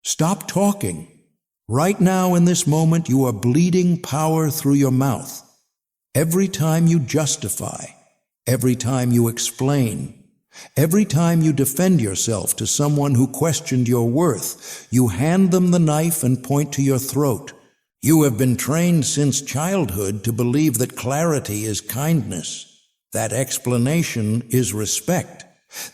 Stop talking. Right now in this moment you are bleeding power through your mouth. Every time you justify, every time you explain, every time you defend yourself to someone who questioned your worth, you hand them the knife and point to your throat. You have been trained since childhood to believe that clarity is kindness, that explanation is respect,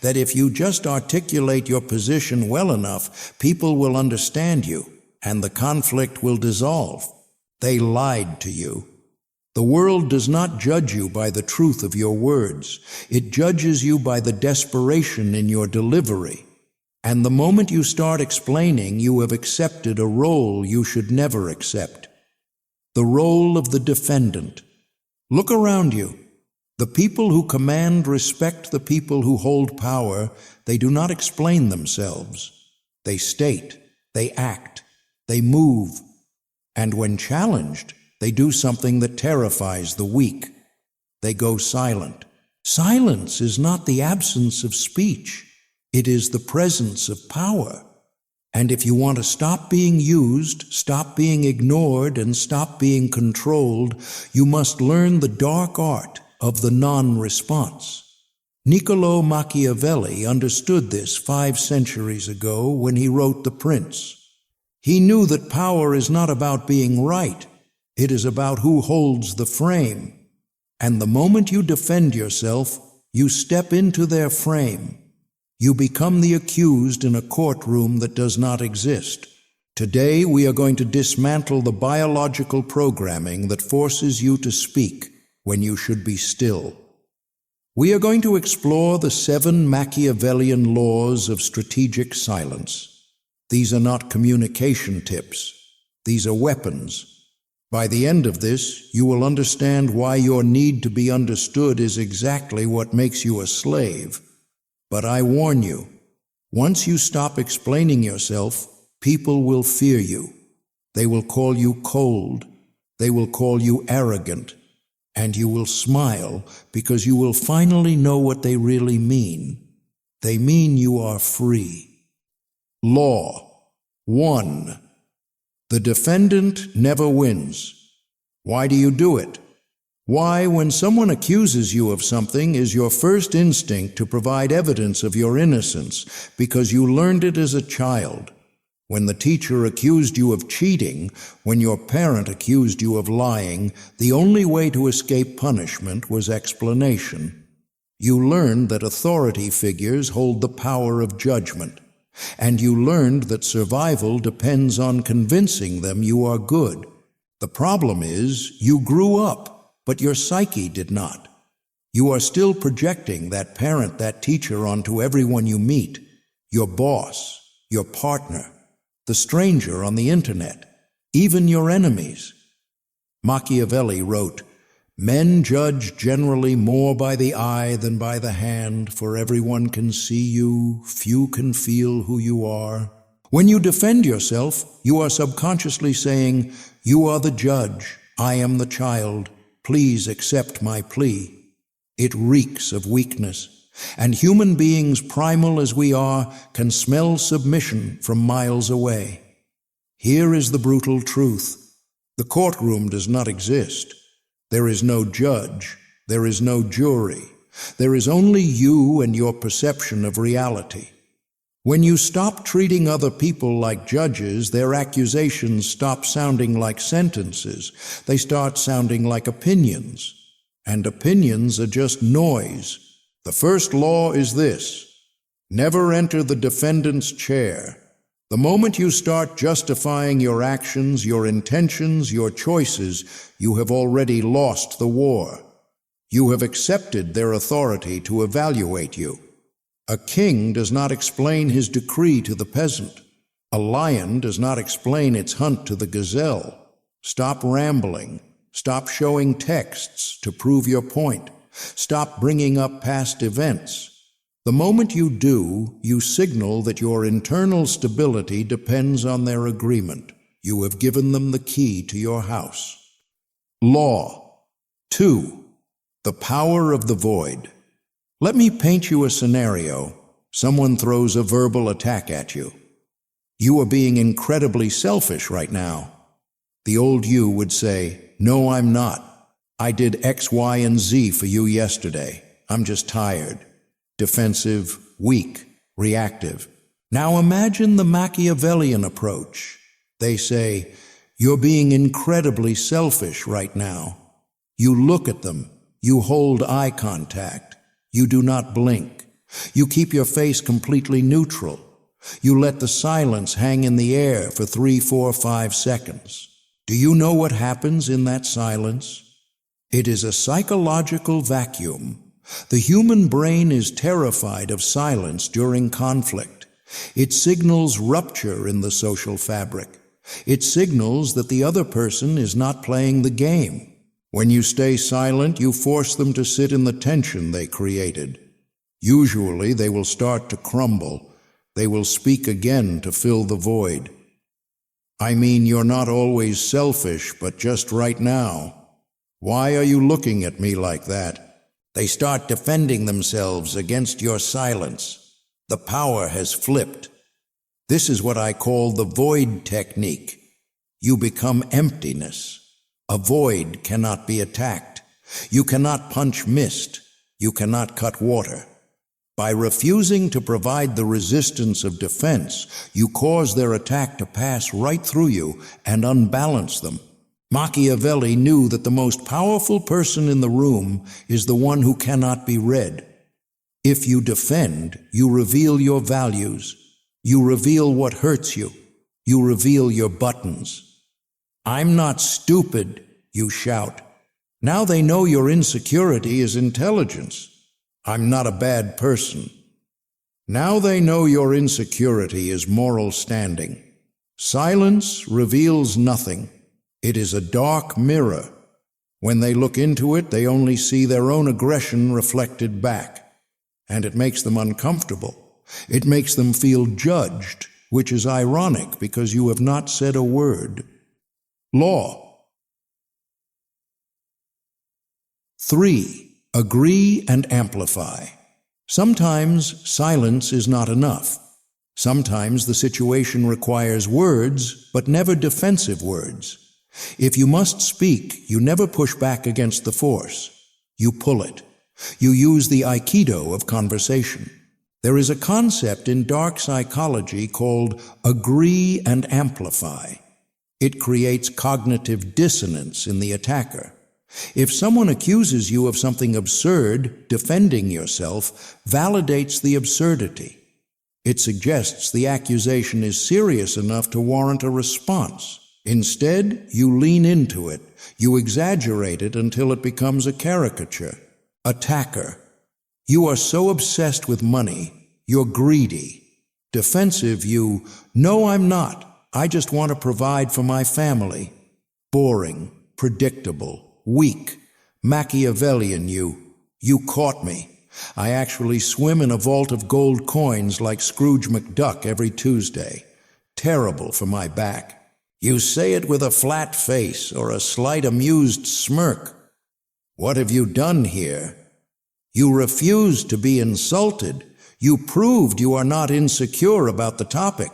that if you just articulate your position well enough, people will understand you, and the conflict will dissolve. They lied to you. The world does not judge you by the truth of your words. It judges you by the desperation in your delivery. And the moment you start explaining, you have accepted a role you should never accept. The role of the defendant. Look around you. The people who command respect the people who hold power. They do not explain themselves. They state, they act, they move, and when challenged, they do something that terrifies the weak. They go silent. Silence is not the absence of speech. It is the presence of power. And if you want to stop being used, stop being ignored, and stop being controlled, you must learn the dark art of the non-response. Niccolo Machiavelli understood this 5 centuries ago when he wrote The Prince. He knew that power is not about being right. It is about who holds the frame. And the moment you defend yourself, you step into their frame. You become the accused in a courtroom that does not exist. Today we are going to dismantle the biological programming that forces you to speak when you should be still. We are going to explore the 7 Machiavellian laws of strategic silence. These are not communication tips. These are weapons. By the end of this, you will understand why your need to be understood is exactly what makes you a slave. But I warn you, once you stop explaining yourself, people will fear you. They will call you cold. They will call you arrogant. And you will smile because you will finally know what they really mean. They mean you are free. Law 1. The defendant never wins. Why do you do it? Why, when someone accuses you of something, is your first instinct to provide evidence of your innocence because you learned it as a child. When the teacher accused you of cheating, when your parent accused you of lying, the only way to escape punishment was explanation. You learned that authority figures hold the power of judgment. And you learned that survival depends on convincing them you are good. The problem is, you grew up, but your psyche did not. You are still projecting that parent, that teacher onto everyone you meet, your boss, your partner, the stranger on the internet, even your enemies. Machiavelli wrote, "Men judge generally more by the eye than by the hand, for everyone can see you, few can feel who you are." When you defend yourself, you are subconsciously saying, "You are the judge, I am the child, please accept my plea." It reeks of weakness, and human beings, primal as we are, can smell submission from miles away. Here is the brutal truth. The courtroom does not exist. There is no judge. There is no jury. There is only you and your perception of reality. When you stop treating other people like judges, their accusations stop sounding like sentences. They start sounding like opinions. And opinions are just noise. The first law is this: never enter the defendant's chair. The moment you start justifying your actions, your intentions, your choices, you have already lost the war. You have accepted their authority to evaluate you. A king does not explain his decree to the peasant. A lion does not explain its hunt to the gazelle. Stop rambling. Stop showing texts to prove your point. Stop bringing up past events. The moment you do, you signal that your internal stability depends on their agreement. You have given them the key to your house. Law 2. The power of the void. Let me paint you a scenario. Someone throws a verbal attack at you. You are being incredibly selfish right now. The old you would say, no, I'm not. I did X, Y, and Z for you yesterday. I'm just tired. Defensive, weak, reactive. Now imagine the Machiavellian approach. They say, you're being incredibly selfish right now. You look at them. You hold eye contact. You do not blink. You keep your face completely neutral. You let the silence hang in the air for 3, 4, 5 seconds. Do you know what happens in that silence? It is a psychological vacuum. The human brain is terrified of silence during conflict. It signals rupture in the social fabric. It signals that the other person is not playing the game. When you stay silent, you force them to sit in the tension they created. Usually, they will start to crumble. They will speak again to fill the void. I mean, you're not always selfish, but just right now. Why are you looking at me like that? They start defending themselves against your silence. The power has flipped. This is what I call the void technique. You become emptiness. A void cannot be attacked. You cannot punch mist. You cannot cut water. By refusing to provide the resistance of defense, you cause their attack to pass right through you and unbalance them. Machiavelli knew that the most powerful person in the room is the one who cannot be read. If you defend, you reveal your values. You reveal what hurts you. You reveal your buttons. I'm not stupid, you shout. Now they know your insecurity is intelligence. I'm not a bad person. Now they know your insecurity is moral standing. Silence reveals nothing. It is a dark mirror. When they look into it, they only see their own aggression reflected back. And it makes them uncomfortable. It makes them feel judged, which is ironic because you have not said a word. Law. 3. Agree and amplify. Sometimes silence is not enough. Sometimes the situation requires words, but never defensive words. If you must speak, you never push back against the force. You pull it. You use the aikido of conversation. There is a concept in dark psychology called agree and amplify. It creates cognitive dissonance in the attacker. If someone accuses you of something absurd, defending yourself validates the absurdity. It suggests the accusation is serious enough to warrant a response. Instead, you lean into it. You exaggerate it until it becomes a caricature. Attacker. You are so obsessed with money. You're greedy. Defensive, you, no, I'm not. I just want to provide for my family. Boring, predictable. Weak, Machiavellian you caught me. I actually swim in a vault of gold coins like Scrooge McDuck every Tuesday. Terrible for my back. You say it with a flat face or a slight amused smirk. What have you done here? You refused to be insulted. You proved you are not insecure about the topic.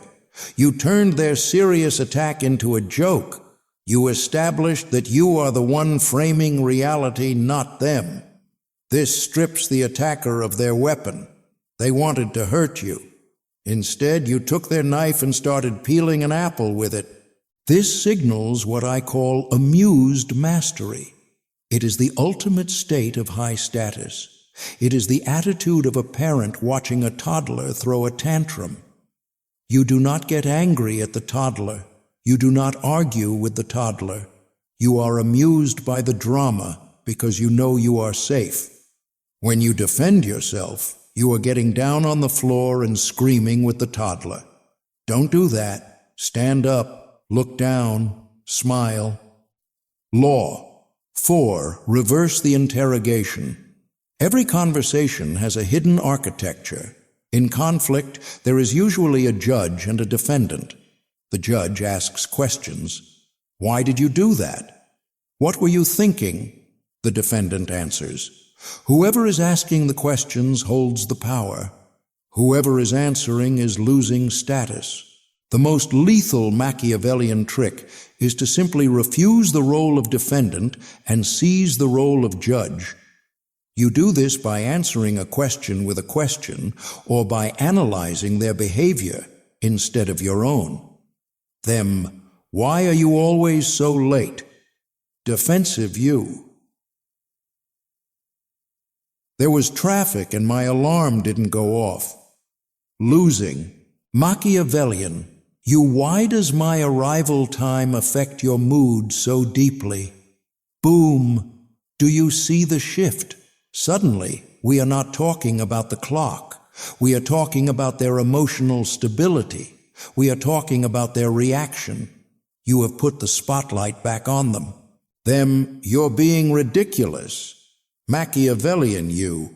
You turned their serious attack into a joke. You established that you are the one framing reality, not them. This strips the attacker of their weapon. They wanted to hurt you. Instead, you took their knife and started peeling an apple with it. This signals what I call amused mastery. It is the ultimate state of high status. It is the attitude of a parent watching a toddler throw a tantrum. You do not get angry at the toddler. You do not argue with the toddler. You are amused by the drama because you know you are safe. When you defend yourself, you are getting down on the floor and screaming with the toddler. Don't do that. Stand up, look down, smile. Law. 4. Reverse the interrogation. Every conversation has a hidden architecture. In conflict, there is usually a judge and a defendant. The judge asks questions. Why did you do that? What were you thinking? The defendant answers. Whoever is asking the questions holds the power. Whoever is answering is losing status. The most lethal Machiavellian trick is to simply refuse the role of defendant and seize the role of judge. You do this by answering a question with a question or by analyzing their behavior instead of your own. Them, why are you always so late? Defensive you. There was traffic and my alarm didn't go off. Losing. Machiavellian. You, why does my arrival time affect your mood so deeply? Boom. Do you see the shift? Suddenly, we are not talking about the clock. We are talking about their emotional stability. We are talking about their reaction. You have put the spotlight back on them. Them, you're being ridiculous. Machiavellian you.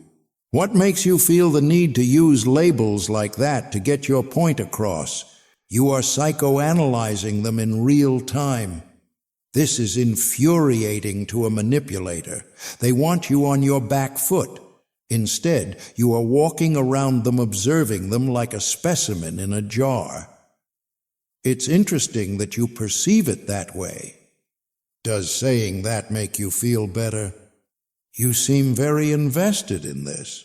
What makes you feel the need to use labels like that to get your point across? You are psychoanalyzing them in real time. This is infuriating to a manipulator. They want you on your back foot. Instead, you are walking around them, observing them like a specimen in a jar. It's interesting that you perceive it that way. Does saying that make you feel better? You seem very invested in this.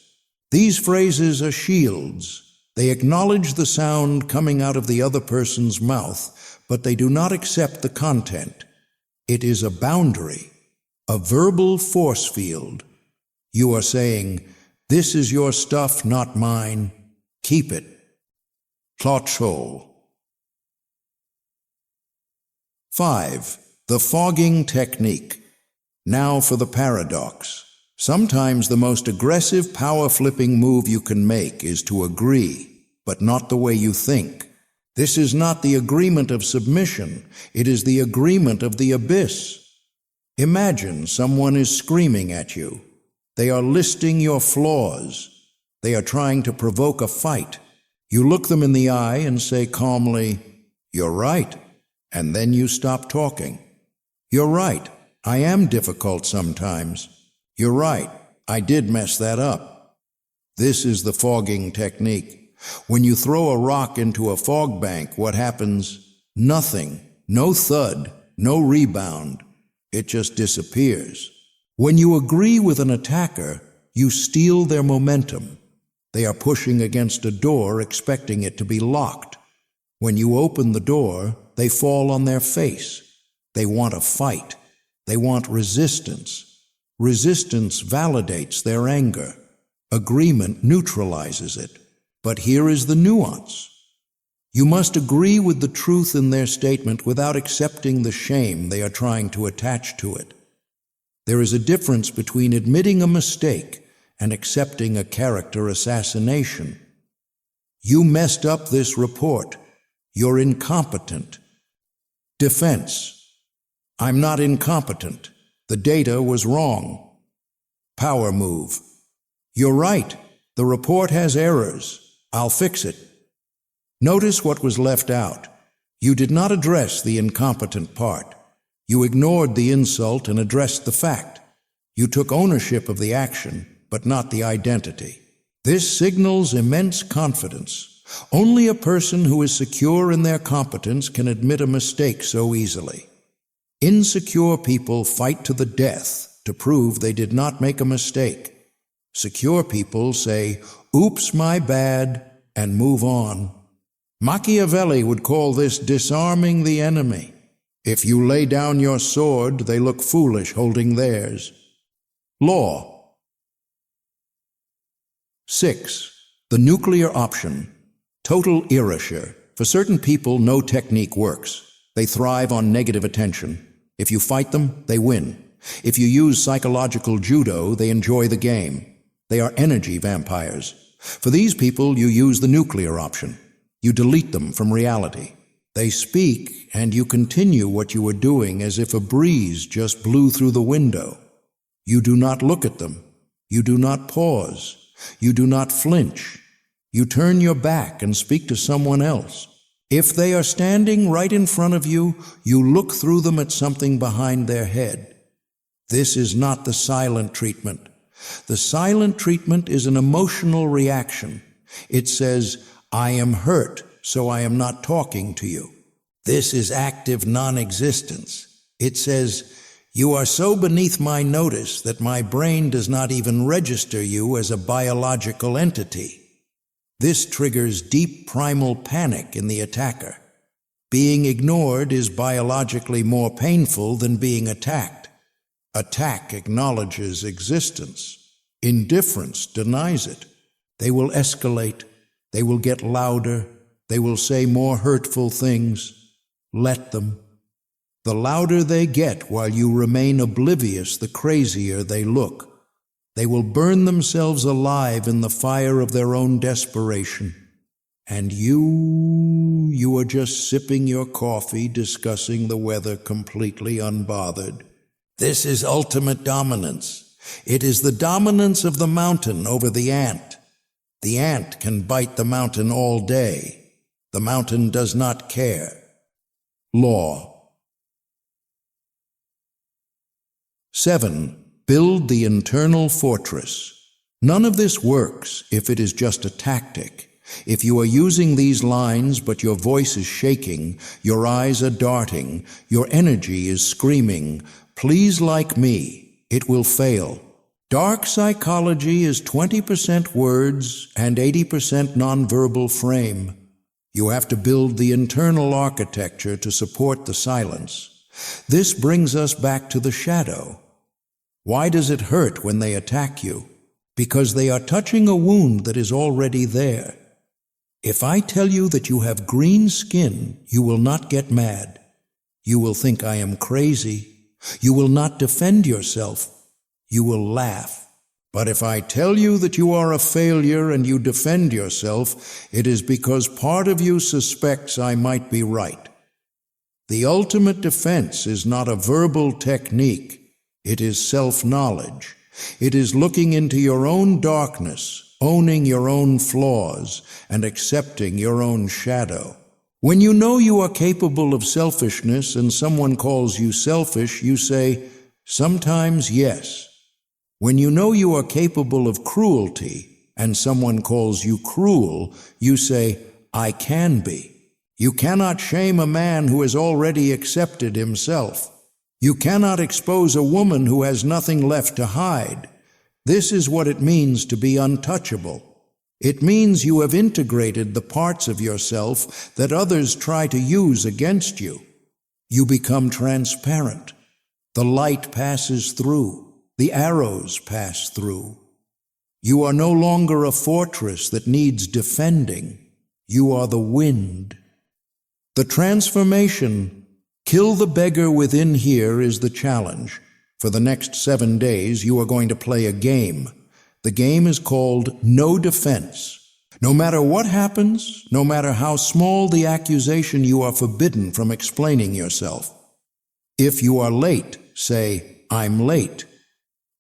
These phrases are shields. They acknowledge the sound coming out of the other person's mouth, but they do not accept the content. It is a boundary, a verbal force field. You are saying, this is your stuff, not mine. Keep it. Control. 5. The fogging technique. Now for the paradox. Sometimes the most aggressive power-flipping move you can make is to agree, but not the way you think. This is not the agreement of submission, it is the agreement of the abyss. Imagine someone is screaming at you. They are listing your flaws. They are trying to provoke a fight. You look them in the eye and say calmly, "You're right," and then you stop talking. "You're right, I am difficult sometimes. You're right, I did mess that up." This is the fogging technique. When you throw a rock into a fog bank, what happens? Nothing. No thud, no rebound. It just disappears. When you agree with an attacker, you steal their momentum. They are pushing against a door expecting it to be locked. When you open the door, they fall on their face. They want a fight. They want resistance. Resistance validates their anger. Agreement neutralizes it. But here is the nuance. You must agree with the truth in their statement without accepting the shame they are trying to attach to it. There is a difference between admitting a mistake and accepting a character assassination. You messed up this report. You're incompetent. Defense. I'm not incompetent. The data was wrong. Power move. You're right. The report has errors. I'll fix it. Notice what was left out. You did not address the incompetent part. You ignored the insult and addressed the fact. You took ownership of the action, but not the identity. This signals immense confidence. Only a person who is secure in their competence can admit a mistake so easily. Insecure people fight to the death to prove they did not make a mistake. Secure people say, "Oops, my bad," and move on. Machiavelli would call this disarming the enemy. If you lay down your sword, they look foolish holding theirs. Law. 6. The nuclear option. Total erasure. For certain people, no technique works. They thrive on negative attention. If you fight them, they win. If you use psychological judo, they enjoy the game. They are energy vampires. For these people, you use the nuclear option. You delete them from reality. They speak, and you continue what you were doing as if a breeze just blew through the window. You do not look at them. You do not pause. You do not flinch. You turn your back and speak to someone else. If they are standing right in front of you, you look through them at something behind their head. This is not the silent treatment. The silent treatment is an emotional reaction. It says, "I am hurt. so I am not talking to you. This is active non-existence. It says, you are so beneath my notice that my brain does not even register you as a biological entity. This triggers deep primal panic in the attacker. Being ignored is biologically more painful than being attacked. Attack acknowledges existence. Indifference denies it. They will escalate. They will get louder. They will say more hurtful things. Let them. The louder they get while you remain oblivious, the crazier they look. They will burn themselves alive in the fire of their own desperation. And you are just sipping your coffee, discussing the weather completely unbothered. This is ultimate dominance. It is the dominance of the mountain over the ant. The ant can bite the mountain all day. The mountain does not care. Law. 7. Build the internal fortress. None of this works if it is just a tactic. If you are using these lines but your voice is shaking, your eyes are darting, your energy is screaming, please like me, it will fail. Dark psychology is 20% words and 80% nonverbal frame. You have to build the internal architecture to support the silence. This brings us back to the shadow. Why does it hurt when they attack you? Because they are touching a wound that is already there. If I tell you that you have green skin, you will not get mad. You will think I am crazy. You will not defend yourself. You will laugh. But if I tell you that you are a failure and you defend yourself, it is because part of you suspects I might be right. The ultimate defense is not a verbal technique. It is self-knowledge. It is looking into your own darkness, owning your own flaws, and accepting your own shadow. When you know you are capable of selfishness and someone calls you selfish, you say, sometimes yes. When you know you are capable of cruelty and someone calls you cruel, you say, I can be. You cannot shame a man who has already accepted himself. You cannot expose a woman who has nothing left to hide. This is what it means to be untouchable. It means you have integrated the parts of yourself that others try to use against you. You become transparent. The light passes through. The arrows pass through. You are no longer a fortress that needs defending. You are the wind. The transformation, kill the beggar within here, is the challenge. For the next 7 days, you are going to play a game. The game is called No Defense. No matter what happens, no matter how small the accusation, you are forbidden from explaining yourself. If you are late, say, I'm late.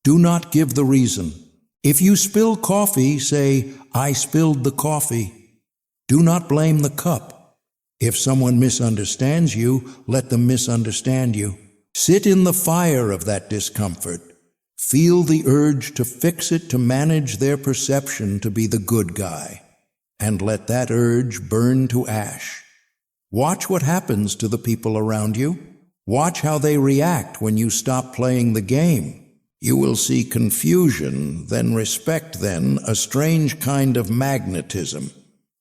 Do not give the reason. If you spill coffee, say, I spilled the coffee. Do not blame the cup. If someone misunderstands you, let them misunderstand you. Sit in the fire of that discomfort. Feel the urge to fix it, to manage their perception to be the good guy. And let that urge burn to ash. Watch what happens to the people around you. Watch how they react when you stop playing the game. You will see confusion, then respect, then a strange kind of magnetism,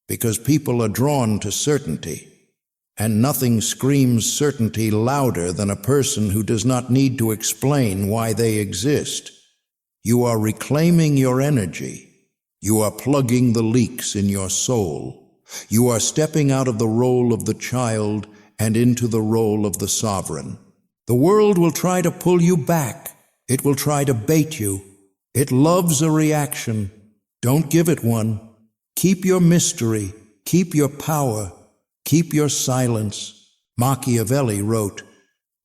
because people are drawn to certainty. And nothing screams certainty louder than a person who does not need to explain why they exist. You are reclaiming your energy. You are plugging the leaks in your soul. You are stepping out of the role of the child and into the role of the sovereign. The world will try to pull you back. It will try to bait you. It loves a reaction. Don't give it one. Keep your mystery. Keep your power. Keep your silence. Machiavelli wrote,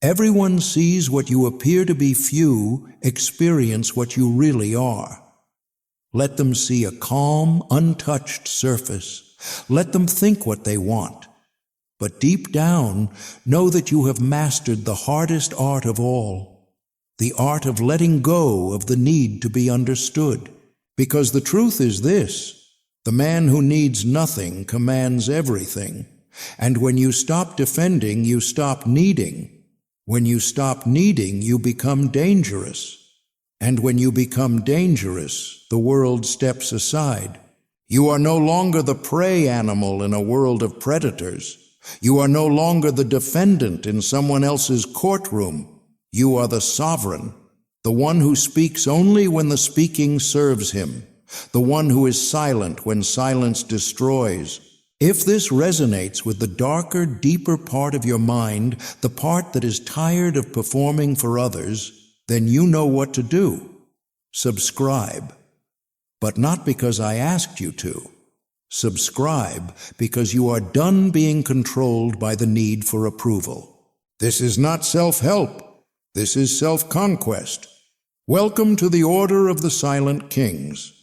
everyone sees what you appear to be, few experience what you really are. Let them see a calm, untouched surface. Let them think what they want. But deep down, know that you have mastered the hardest art of all, the art of letting go of the need to be understood. Because the truth is this, The man who needs nothing commands everything. And when you stop defending, you stop needing. When you stop needing, you become dangerous. And when you become dangerous, the world steps aside. You are no longer the prey animal in a world of predators. You are no longer the defendant in someone else's courtroom. You are the sovereign, the one who speaks only when the speaking serves him, the one who is silent when silence destroys. If this resonates with the darker, deeper part of your mind, the part that is tired of performing for others, then you know what to do. Subscribe. But not because I asked you to. Subscribe because you are done being controlled by the need for approval. This is not self-help. This is self-conquest. Welcome to the Order of the Silent Kings.